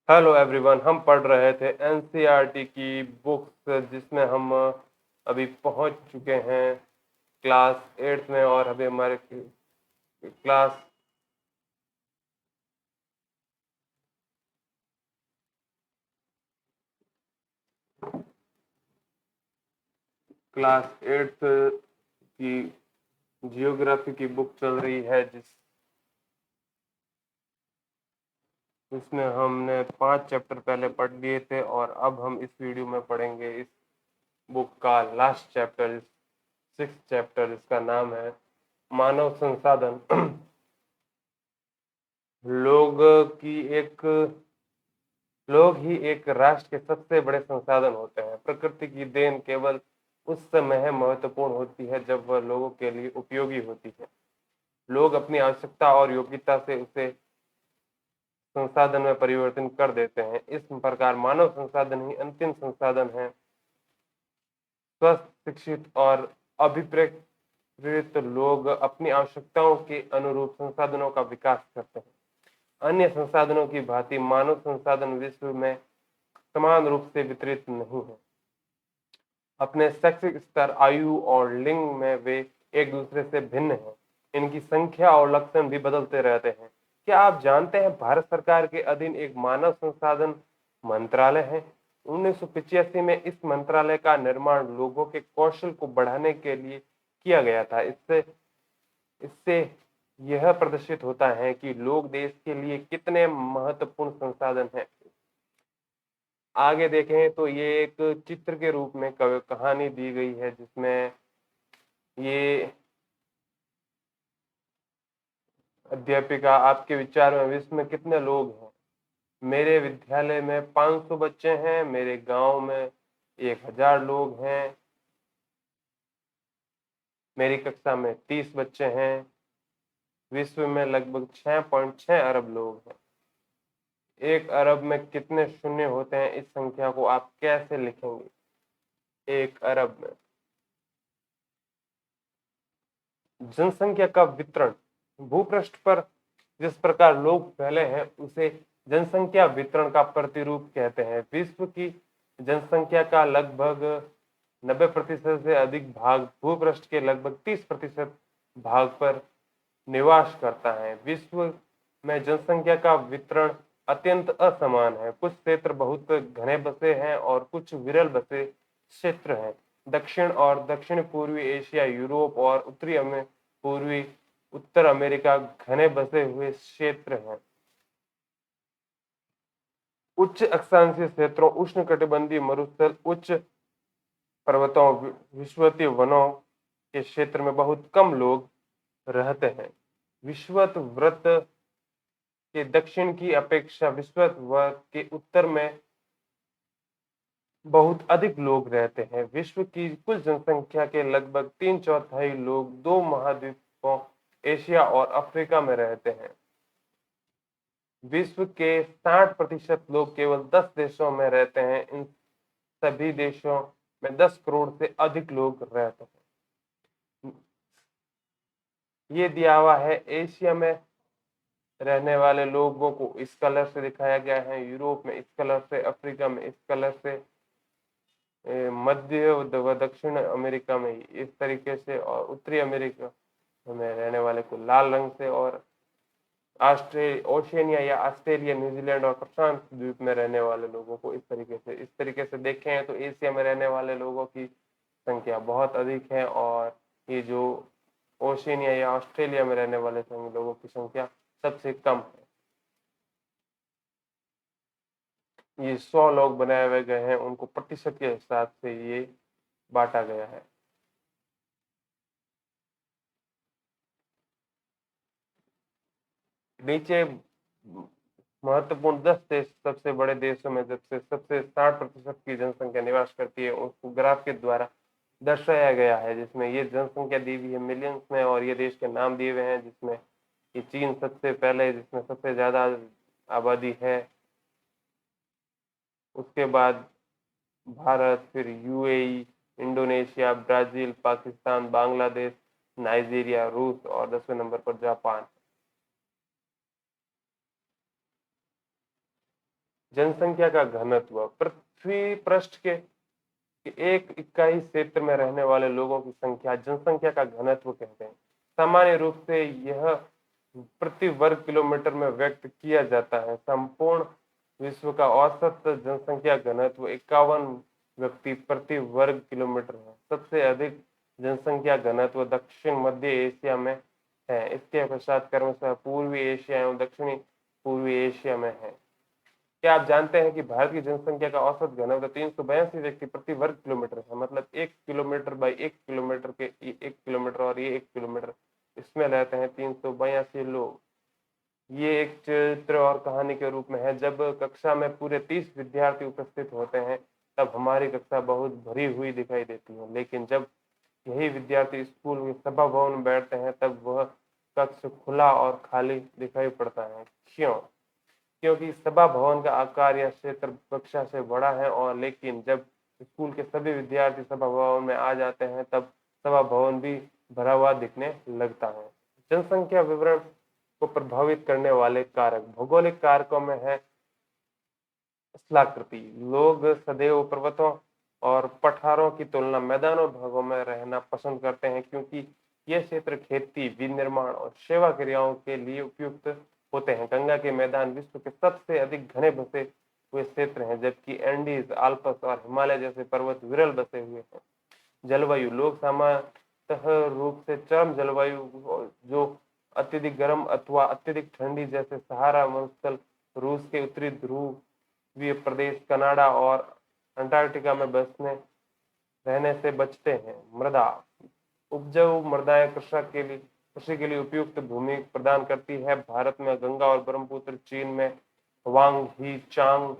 Hello everyone, हम पढ़ रहे थे एनसीईआरटी की बुक्स जिसमें हम अभी पहुंच चुके हैं क्लास 8 में। और अभी हमारे क्लास क्लास 8 की जियोग्राफी की बुक चल रही है जिसमें हमने 5 चैप्टर पहले पढ़ लिए थे और अब हम इस वीडियो में पढ़ेंगे इस बुक का लास्ट चैप्टर, 6th चैप्टर। इसका नाम है मानव संसाधन। लोग की एक लोग ही एक राष्ट्र के सबसे बड़े संसाधन होते हैं। प्रकृति की देन केवल उस समय है महत्वपूर्ण होती है जब वह लोगों के लिए उपयोगी होती है। लोग अपनी आवश्यकता और योग्यता से उसे संसाधन में परिवर्तन कर देते हैं। इस प्रकार मानव संसाधन ही अंतिम संसाधन है। स्वस्थ, शिक्षित और अभिप्रेत लोग अपनी आवश्यकताओं के अनुरूप संसाधनों का विकास करते हैं। अन्य संसाधनों की भांति मानव संसाधन विश्व में समान रूप से वितरित नहीं है। अपने शैक्षिक स्तर, आयु और लिंग में वे एक दूसरे से भिन्न हैं। इनकी संख्या और लक्षण भी बदलते रहते हैं। क्या आप जानते हैं भारत सरकार के अधीन एक मानव संसाधन मंत्रालय है। 1985 में इस मंत्रालय का निर्माण लोगों के कौशल को बढ़ाने के लिए किया गया था। इससे इससे यह प्रदर्शित होता है कि लोग देश के लिए कितने महत्वपूर्ण संसाधन हैं। आगे देखें तो ये एक चित्र के रूप में कहानी दी गई है जिसमें ये अध्यापिका आपके विचार में विश्व में कितने लोग हैं। मेरे विद्यालय में 500 बच्चे हैं। मेरे गांव में 1000 लोग हैं। मेरी कक्षा में 30 बच्चे हैं। विश्व में लगभग 6.6 अरब लोग हैं। 1 अरब में कितने शून्य होते हैं? इस संख्या को आप कैसे लिखेंगे? 1 अरब में जनसंख्या का वितरण। भूपृष्ठ पर जिस प्रकार लोग फैले हैं उसे जनसंख्या वितरण का प्रतिरूप कहते हैं। विश्व की जनसंख्या का लगभग 90% से अधिक भाग भूपृष्ठ के लगभग 30% भाग पर निवास करता है। विश्व में जनसंख्या का वितरण अत्यंत असमान है। कुछ क्षेत्र बहुत घने बसे हैं और कुछ विरल बसे क्षेत्र हैं। दक्षिण और दक्षिण पूर्वी एशिया, यूरोप और पूर्वी उत्तर अमेरिका घने बसे हुए क्षेत्र हैं। उच्च अक्षांशीय क्षेत्रों, उष्णकटिबंधीय मरुस्थल, उच्च पर्वतों, विषुवतीय वनों के क्षेत्र में बहुत कम लोग रहते हैं। विषुवत वृत्त के दक्षिण की अपेक्षा विषुवत वृत्त के उत्तर में बहुत अधिक लोग रहते हैं। विश्व की कुल जनसंख्या के लगभग 3/4 लोग दो महाद्वीपों एशिया और अफ्रीका में रहते हैं। विश्व के 60% लोग केवल 10 देशों में रहते हैं। इन सभी देशों में 10 करोड़ से अधिक लोग रहते हैं। ये दिया हुआ है एशिया में रहने वाले लोगों को इस कलर से दिखाया गया है, यूरोप में इस कलर से, अफ्रीका में इस कलर से, मध्य व दक्षिण अमेरिका में इस तरीके से, और उत्तरी अमेरिका में रहने वाले को लाल रंग से, और ओशियनिया या ऑस्ट्रेलिया, न्यूजीलैंड और प्रशांत द्वीप में रहने वाले लोगों को इस तरीके से देखें तो एशिया में रहने वाले लोगों की संख्या बहुत अधिक है और ये जो ओशियनिया या ऑस्ट्रेलिया में रहने वाले लोगों की संख्या सबसे कम है। ये 100 लोग बनाए हुए गए हैं, उनको प्रतिशत के हिसाब से ये बांटा गया है। नीचे महत्वपूर्ण 10 देश, सबसे बड़े देशों में जब सबसे 60% की जनसंख्या निवास करती है, उसको ग्राफ के द्वारा दर्शाया गया है जिसमें ये जनसंख्या दी हुई है मिलियंस में और ये देश के नाम दिए हुए हैं जिसमें ये चीन सबसे पहले जिसमें सबसे ज्यादा आबादी है, उसके बाद भारत, फिर UAE, Indonesia, Brazil, Pakistan, Bangladesh, Nigeria, रूस और 10वें नंबर पर जापान। जनसंख्या का घनत्व पृथ्वी पृष्ठ के एक इकाई क्षेत्र में रहने वाले लोगों की संख्या जनसंख्या का घनत्व कहते हैं। सामान्य रूप से यह प्रति वर्ग किलोमीटर में व्यक्त किया जाता है। संपूर्ण विश्व का औसत जनसंख्या घनत्व 51 व्यक्ति प्रति वर्ग किलोमीटर है। सबसे अधिक जनसंख्या घनत्व दक्षिण मध्य एशिया में है। इसके पश्चात क्रमशः पूर्वी एशिया एवं दक्षिणी पूर्वी एशिया में है। क्या आप जानते हैं कि भारत की जनसंख्या का औसत घनत्व 382 व्यक्ति प्रति वर्ग किलोमीटर है। मतलब 1 किलोमीटर बाई 1 किलोमीटर के 1 किलोमीटर और ये 1 किलोमीटर, इसमें रहते हैं 382 लोग। ये एक चित्र और कहानी के रूप में है। जब कक्षा में पूरे 30 विद्यार्थी उपस्थित होते हैं तब हमारी कक्षा बहुत भरी हुई दिखाई देती है, लेकिन जब यही विद्यार्थी स्कूल के सभा भवन में बैठते हैं तब वह कक्ष खुला और खाली दिखाई पड़ता है। क्यों? क्योंकि सभा भवन का आकार या क्षेत्र कक्षा से बड़ा है, और लेकिन जब स्कूल के सभी विद्यार्थी सभा भवन में आ जाते हैं तब सभा भवन भी भरा हुआ दिखने लगता है। जनसंख्या विवरण को प्रभावित करने वाले कारक भौगोलिक कारकों में है स्थलाकृति। लोग सदैव पर्वतों और पठारों की तुलना मैदानों भागों में रहना पसंद करते हैं, क्योंकि ये क्षेत्र खेती, विनिर्माण और सेवा क्रियाओं के लिए उपयुक्त होते हैं। गंगा के मैदान विश्व के सबसे अधिक घने बसे हुए क्षेत्र हैं, जबकि एंडीज, आल्प्स और हिमालय जैसे पर्वत विरल बसे हुए हैं। जलवायु लोग सामान्यतः रूप से चरम जलवायु, जो अत्यधिक गर्म अथवा अत्यधिक ठंडी, जैसे सहारा मरुस्थल, रूस के उत्तरी ध्रुवीय प्रदेश, कनाडा और अंटार्कटिका में बसने रहने से बचते हैं। मृदा उपजाऊ मृदाएं कृषि के लिए उपयुक्त भूमि प्रदान करती है। भारत में गंगा और ब्रह्मपुत्र, चीन में वांग ही, चांग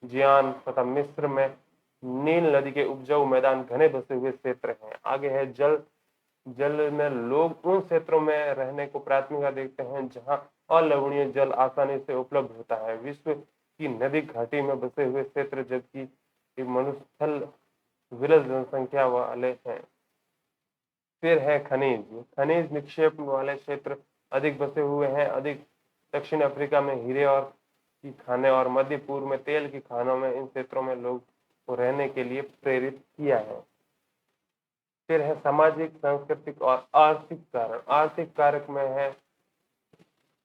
जियान तथा मिस्र में नील नदी के उपजाऊ मैदान घने बसे हुए क्षेत्र हैं। आगे है जल में लोग उन क्षेत्रों में रहने को प्राथमिकता देते हैं जहां अलवणीय जल आसानी से उपलब्ध होता है। विश्व की नदी घाटी में बसे हुए क्षेत्र, जबकि मरुस्थल विरल जनसंख्या वाले हैं। फिर है खनिज निक्षेप वाले क्षेत्र अधिक बसे हुए हैं। अधिक दक्षिण अफ्रीका में हीरे और की खानें और मध्य पूर्व में तेल की खानों में इन क्षेत्रों में लोग को रहने के लिए प्रेरित किया है। फिर है सामाजिक, सांस्कृतिक और आर्थिक कारण। आर्थिक कारक में है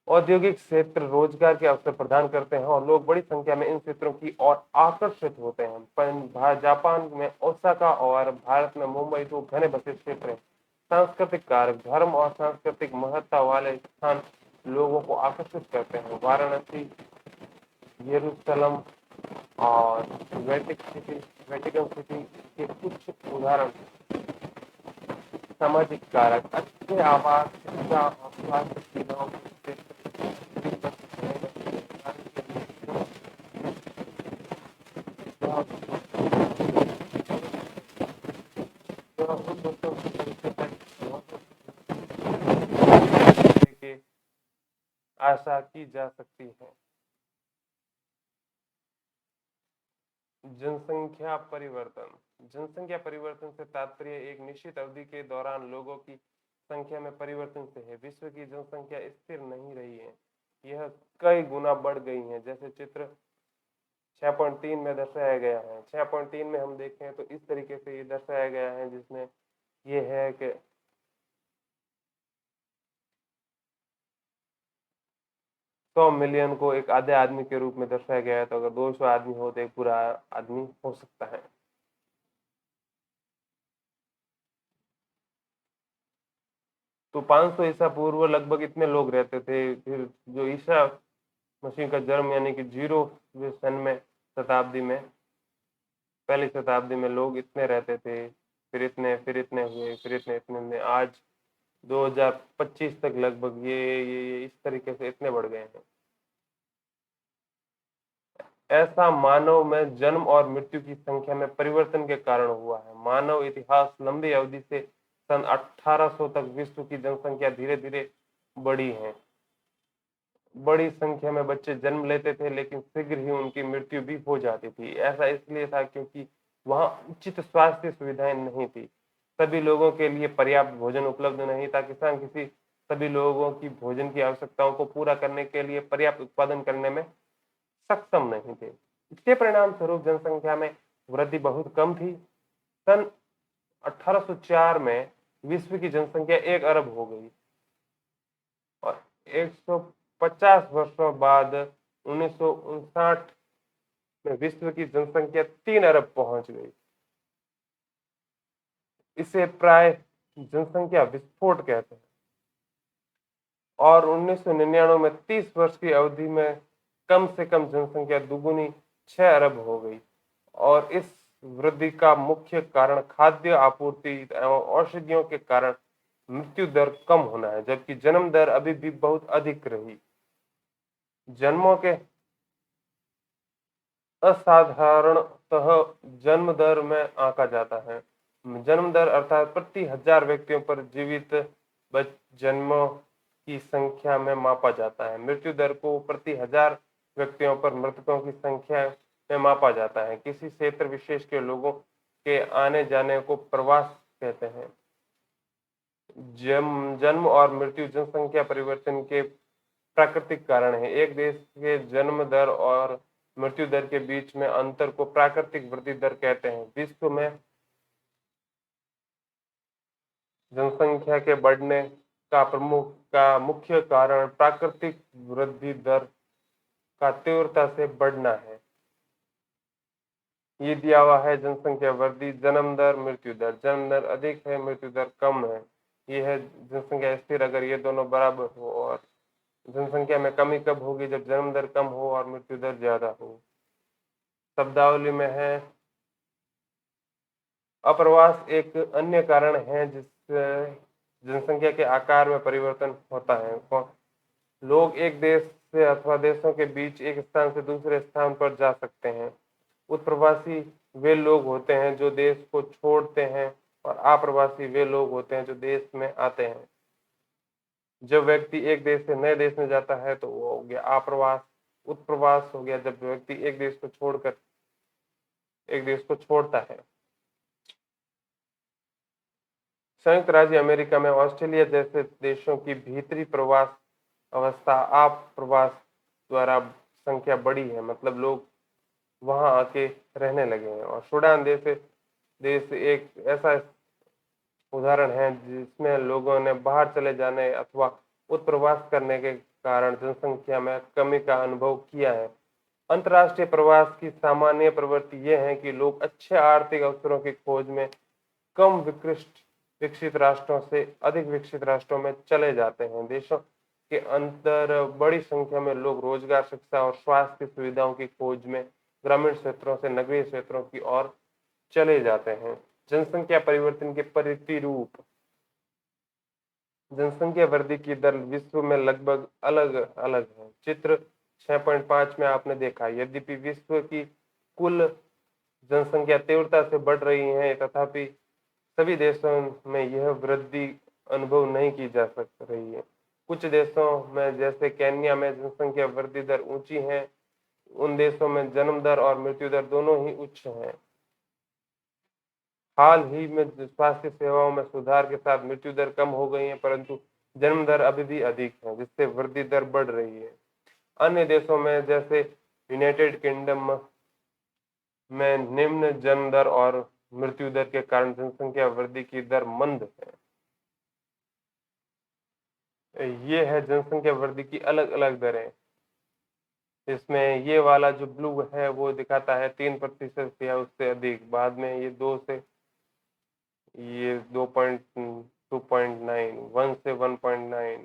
औद्योगिक क्षेत्र रोजगार के अवसर प्रदान करते हैं और लोग बड़ी संख्या में इन क्षेत्रों की ओर आकर्षित होते हैं। जापान में ओसाका और भारत में मुंबई दो घने बसे क्षेत्र हैं। सांस्कृतिक कारक धर्म और सांस्कृतिक महत्ता वाले स्थान लोगों को आकर्षित करते हैं। वाराणसी, यरूशलेम और वेटिकन सिटी के कुछ उदाहरण। सामाजिक कारक अच्छे आवास, शिक्षा और स्वास्थ्य सुविधाओं के आशा की जा सकती है। जनसंख्या परिवर्तन। जनसंख्या परिवर्तन से तात्पर्य एक निश्चित अवधि के दौरान लोगों की संख्या में परिवर्तन से है। विश्व की जनसंख्या स्थिर नहीं रही है, यह कई गुना बढ़ गई है, जैसे चित्र 6.3 में दर्शाया गया है। 6.3 में हम देखें तो इस तरीके से ये दर्शाया गया है, जिसमें ये है कि 100 मिलियन को एक आधे आदमी के रूप में दर्शाया गया है, तो अगर 200 आदमी हो तो एक पूरा आदमी हो सकता है। तो 500 ईसा पूर्व लगभग इतने लोग रहते थे। फिर जो ईसा मसीह का जन्म यानी कि 0वें सन में, शताब्दी में, पहली शताब्दी में लोग इतने रहते थे, फिर इतने हुए, फिर इतने आज 2025 तक लगभग ये इस तरीके से इतने बढ़ गए हैं। ऐसा मानव में जन्म और मृत्यु की संख्या में परिवर्तन के कारण हुआ है। मानव इतिहास लंबी अवधि से सन 1800 तक विश्व की जनसंख्या धीरे धीरे बढ़ी है। बड़ी संख्या में बच्चे जन्म लेते थे, लेकिन शीघ्र ही उनकी मृत्यु भी हो जाती थी। ऐसा इसलिए था क्योंकि वहां उचित स्वास्थ्य सुविधाएं नहीं थी, सभी लोगों के लिए पर्याप्त भोजन उपलब्ध नहीं था, किसान किसी सभी लोगों की भोजन की आवश्यकताओं को पूरा करने के लिए पर्याप्त उत्पादन करने में सक्षम नहीं थे। इसके परिणाम स्वरूप जनसंख्या में वृद्धि बहुत कम थी। सन 1804 में विश्व की जनसंख्या 1 अरब हो गई और 150 वर्षों बाद 1959 में विश्व की जनसंख्या 3 अरब पहुंच गई। इसे प्राय जनसंख्या विस्फोट कहते हैं और 1999 में 30 वर्ष की अवधि में कम से कम जनसंख्या दुगुनी 6 अरब हो गई और इस वृद्धि का मुख्य कारण खाद्य आपूर्ति एवं औषधियों के कारण मृत्यु दर कम होना है, जबकि जन्म दर अभी भी बहुत अधिक रही। जन्मों के असाधारणतः जन्म दर में आंका जाता है। जन्म दर अर्थात प्रति 1000 व्यक्तियों पर जीवित जन्मों की संख्या में मापा जाता है। मृत्यु दर को प्रति 1000 व्यक्तियों पर मृतकों की संख्या में मापा जाता है। किसी क्षेत्र विशेष के लोगों के आने जाने को प्रवास कहते हैं। जन्म और मृत्यु जनसंख्या परिवर्तन के प्राकृतिक कारण है। एक देश के जन्म दर और मृत्यु दर के बीच में अंतर को प्राकृतिक वृद्धि दर कहते हैं। विश्व में जनसंख्या के बढ़ने का मुख्य कारण प्राकृतिक वृद्धि दर का तीव्रता से बढ़ना है। ये दिया हुआ है जनसंख्या वृद्धि, जन्म दर, मृत्यु दर। जन्म दर अधिक है, मृत्यु दर कम है। ये है जनसंख्या स्थिर अगर ये दोनों बराबर हो। और जनसंख्या में कमी कब होगी? जब जन्म दर कम हो और मृत्यु दर ज्यादा हो। शब्दावली में है अप्रवास एक अन्य कारण है जिससे जनसंख्या के आकार में परिवर्तन होता है। लोग एक देश से अथवा देशों के बीच एक स्थान से दूसरे स्थान पर जा सकते हैं। उत्प्रवासी वे लोग होते हैं जो देश को छोड़ते हैं और अप्रवासी वे लोग होते हैं जो देश में आते हैं। जब व्यक्ति एक देश से नए देश में जाता है तो वो हो गया अप्रवास। उत्प्रवास हो गया जब व्यक्ति एक देश को छोड़कर एक देश को छोड़ता है। संयुक्त राज्य अमेरिका में ऑस्ट्रेलिया जैसे देशों की भीतरी प्रवास अवस्था अप्रवास द्वारा संख्या बढ़ी है, मतलब लोग वहां आके रहने लगे हैं। और सूडान देश एक ऐसा उदाहरण है जिसमें लोगों ने बाहर चले जाने अथवा उत्प्रवास करने के कारण जनसंख्या में कमी का अनुभव किया है। अंतर्राष्ट्रीय प्रवास की सामान्य प्रवृत्ति यह है कि लोग अच्छे आर्थिक अवसरों की खोज में कम विकसित राष्ट्रों से अधिक विकसित राष्ट्रों में चले जाते हैं। देशों के अंदर बड़ी संख्या में लोग रोजगार, शिक्षा और स्वास्थ्य सुविधाओं की खोज में ग्रामीण क्षेत्रों से नगरीय क्षेत्रों की ओर चले जाते हैं। जनसंख्या परिवर्तन के प्रतिरूप। जनसंख्या वृद्धि की दर विश्व में लगभग अलग अलग है। चित्र 6.5 में आपने देखा। यद्यपि विश्व की कुल जनसंख्या तीव्रता से बढ़ रही है, तथापि सभी देशों में यह वृद्धि अनुभव नहीं की जा सक रही है। कुछ देशों में जैसे केन्या में जनसंख्या वृद्धि दर ऊंची है। उन देशों में जन्म दर और मृत्यु दर दोनों ही उच्च हैं। हाल ही में स्वास्थ्य सेवाओं में सुधार के साथ मृत्यु दर कम हो गई है, परंतु जन्म दर अभी भी अधिक है, जिससे वृद्धि दर बढ़ रही है। अन्य देशों में जैसे यूनाइटेड किंगडम में निम्न जन्म दर और मृत्यु दर के कारण जनसंख्या वृद्धि की दर मंद है। ये है जनसंख्या वृद्धि की अलग अलग दरें। इसमें ये वाला जो ब्लू है वो दिखाता है 3% या उससे अधिक। बाद में ये 2 से ये 2.2.9, 1 से 1.9,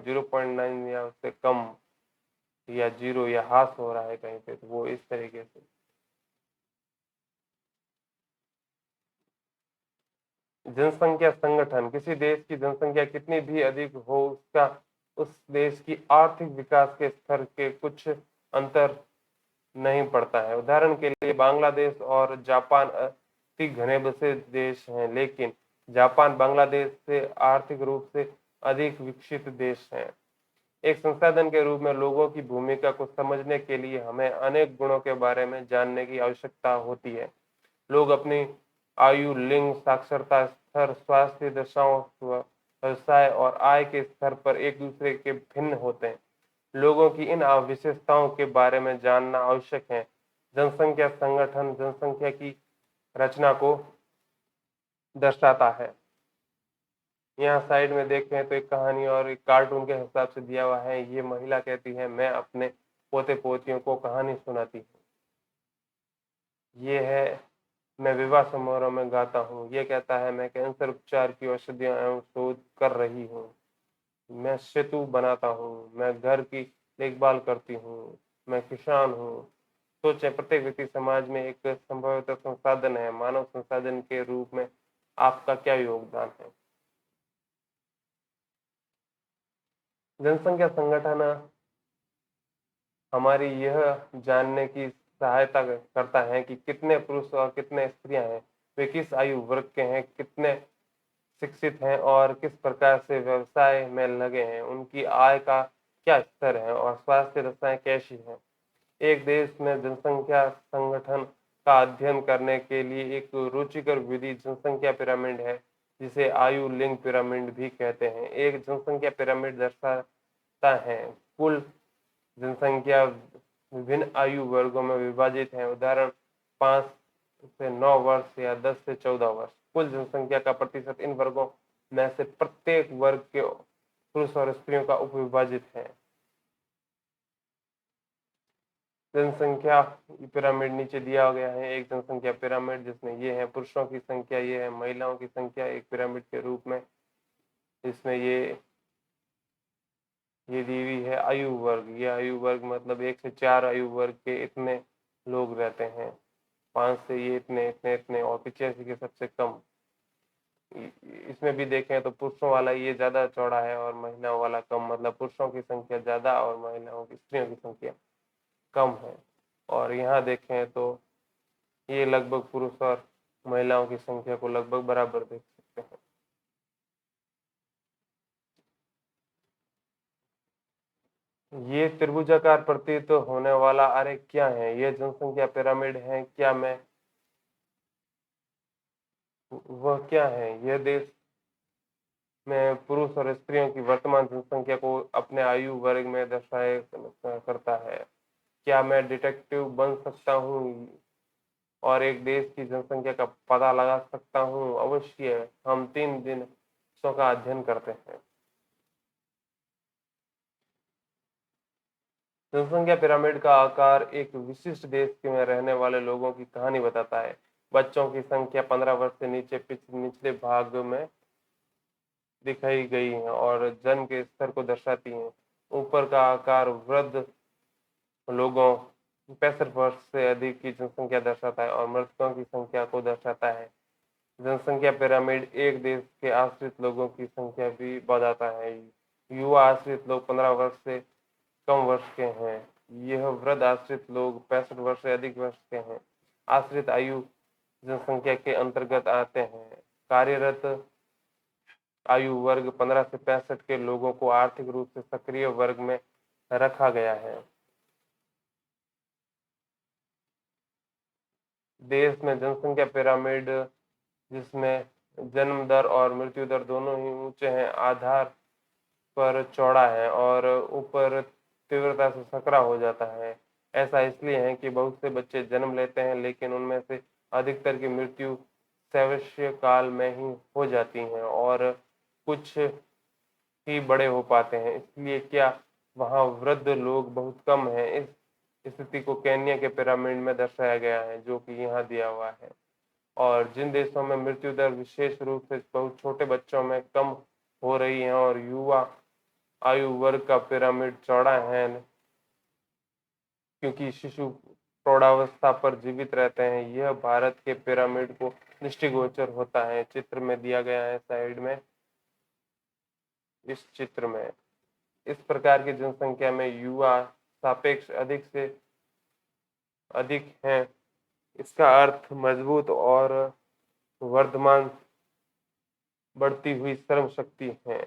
0.9 या उससे कम या 0 या हास हो रहा है कहीं पे, तो वो इस तरीके से। जनसंख्या संगठन। किसी देश की जनसंख्या कितनी भी अधिक हो, उसका उस देश की आर्थिक विकास के स्तर के कुछ अंतर नहीं पड़ता है। उदाहरण के लिए बांग्लादेश और जापान अति घने बसे देश हैं, लेकिन जापान बांग्लादेश से आर्थिक रूप से अधिक विकसित देश है। एक संसाधन के रूप में लोगों की भूमिका को समझने के लिए हमें अनेक गुणों के बारे में जानने की आवश्यकता होती है। लोग अपनी आयु, लिंग, साक्षरता स्तर, स्वास्थ्य दशाओं, व्यवसाय और आय के स्तर पर एक दूसरे के भिन्न होते हैं। लोगों की इन विशेषताओं के बारे में जानना आवश्यक है जनसंख्या संगठन जनसंख्या की रचना को दर्शाता है। यहाँ साइड में देखें तो एक कहानी और एक कार्टून के हिसाब से दिया हुआ है। ये महिला कहती है, मैं अपने पोते पोतियों को कहानी सुनाती हूँ। ये है, मैं विवाह समारोह में गाता हूँ। ये कहता है, मैं कैंसर उपचार की औषधियाँ एवं शोध कर रही हूँ। मैं सेतु बनाता हूँ। मैं घर की देखभाल करती हूँ। मैं किसान हूँ। सोचें, प्रत्येक व्यक्ति समाज में एक संभवतः संसाधन है। मानव संसाधन के रूप में आपका क्या योगदान है? जनसंख्या संगठन हमारी यह जानने की सहायता करता है कि कितने पुरुष और कितने स्त्रियां हैं, वे किस आयु वर्ग के हैं, कितने शिक्षित हैं और किस प्रकार से व्यवसाय में लगे हैं, उनकी आय का क्या स्तर है और स्वास्थ्य दशाएं कैसी हैं। एक देश में जनसंख्या संगठन का अध्ययन करने के लिए एक रुचिकर विधि जनसंख्या पिरामिड है, जिसे आयु लिंग पिरामिड भी कहते हैं। एक जनसंख्या पिरामिड दर्शाता है कुल जनसंख्या विभिन्न आयु वर्गों में विभाजित है। उदाहरण 5 से 9 वर्ष या 10 से 14 वर्ष। कुल जनसंख्या का प्रतिशत इन वर्गों में से प्रत्येक वर्ग के पुरुष और स्त्रियों का उपविभाजित है। जनसंख्या पिरामिड नीचे दिया गया है, एक जनसंख्या पिरामिड जिसमें ये है पुरुषों की संख्या, ये है महिलाओं की संख्या एक पिरामिड के रूप में। इसमें ये दी हुई है आयु वर्ग। ये आयु वर्ग मतलब 1 से 4 आयु वर्ग के इतने लोग रहते हैं। 5 से ये इतने इतने इतने और 85 के सबसे कम। इसमें भी देखें तो पुरुषों वाला ये ज्यादा चौड़ा है और महिलाओं वाला कम, मतलब पुरुषों की संख्या ज्यादा और महिलाओं की स्त्रियों की संख्या कम है। और यहाँ देखें तो ये लगभग पुरुष और महिलाओं की संख्या को लगभग बराबर देख सकते हैं। ये त्रिभुजाकार प्रतीत होने वाला आरेख क्या है? ये जनसंख्या पिरामिड है क्या? मैं वह क्या है? यह देश में पुरुष और स्त्रियों की वर्तमान जनसंख्या को अपने आयु वर्ग में दर्शाए करता है। क्या मैं डिटेक्टिव बन सकता हूँ और एक देश की जनसंख्या का पता लगा सकता हूँ? अवश्य। हम 3 दिनों का अध्ययन करते हैं। जनसंख्या पिरामिड का आकार एक विशिष्ट देश में रहने वाले लोगों की कहानी बताता है। बच्चों की संख्या 15 वर्ष से नीचे निचले भाग में दिखाई गई है और जन्म के स्तर को दर्शाती है। ऊपर का आकार वृद्ध लोगों 65 वर्ष से अधिक की जनसंख्या दर्शाता है और मृतकों की संख्या को दर्शाता है। जनसंख्या पिरामिड एक देश के आश्रित लोगों की संख्या भी बताता है। युवा आश्रित लोग 15 वर्ष से कम वर्ष के हैं। यह वृद्ध आश्रित लोग 65 वर्ष से अधिक वर्ष के हैं। आश्रित आयु जनसंख्या के अंतर्गत आते हैं। कार्यरत आयु वर्ग 15 से 65 के लोगों को आर्थिक रूप से सक्रिय वर्ग में रखा गया है। देश में जनसंख्या पिरामिड जिसमें जन्म दर और मृत्यु दर दोनों ही ऊंचे हैं, आधार पर चौड़ा है और ऊपर तीव्रता से सकरा हो जाता है। ऐसा इसलिए है कि बहुत से बच्चे जन्म लेते हैं, लेकिन उनमें से अधिकतर की मृत्यु शैशव काल में ही हो जाती है और कुछ ही बड़े हो पाते हैं। इसलिए क्या वहाँ वृद्ध लोग बहुत कम हैं? इस स्थिति को केन्या के पिरामिड में दर्शाया गया है, जो कि यहाँ दिया हुआ है। और जिन देशों में मृत्यु दर विशेष रूप से बहुत छोटे बच्चों में कम हो रही है और युवा आयु वर्ग का पिरामिड चौड़ा है, क्योंकि शिशु प्रौढ़ावस्था पर जीवित रहते हैं। यह भारत के पिरामिड को दृष्टिगोचर होता है। चित्र में दिया गया है साइड में। इस चित्र में इस प्रकार की जनसंख्या में युवा सापेक्ष अधिक से अधिक हैं। इसका अर्थ मजबूत और वर्धमान बढ़ती हुई श्रम शक्ति है।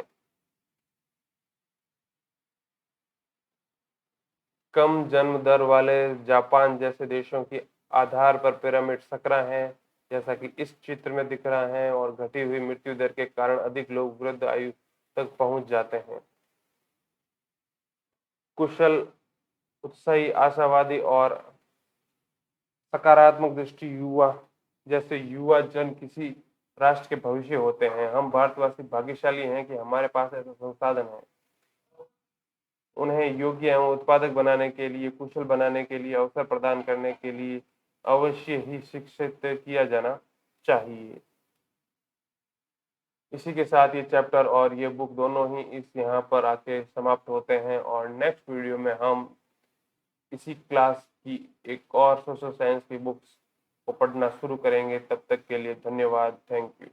कम जन्म दर वाले जापान जैसे देशों की आधार पर पिरामिड सकरा है, जैसा कि इस चित्र में दिख रहा है, और घटी हुई मृत्यु दर के कारण अधिक लोग वृद्ध आयु तक पहुंच जाते हैं। कुशल, उत्साही, आशावादी और सकारात्मक दृष्टि युवा, जैसे युवा जन किसी राष्ट्र के भविष्य होते हैं। हम भारतवासी भाग्यशाली हैं कि हमारे पास ऐसे संसाधन हैं। उन्हें योग्य एवं उत्पादक बनाने के लिए, कुशल बनाने के लिए, अवसर प्रदान करने के लिए अवश्य ही शिक्षित किया जाना चाहिए। इसी के साथ ये चैप्टर और ये बुक दोनों ही इस यहाँ पर आके समाप्त होते हैं, और नेक्स्ट वीडियो में हम इसी क्लास की एक और सोशल साइंस की बुक्स को पढ़ना शुरू करेंगे। तब तक के लिए धन्यवाद। Thank you.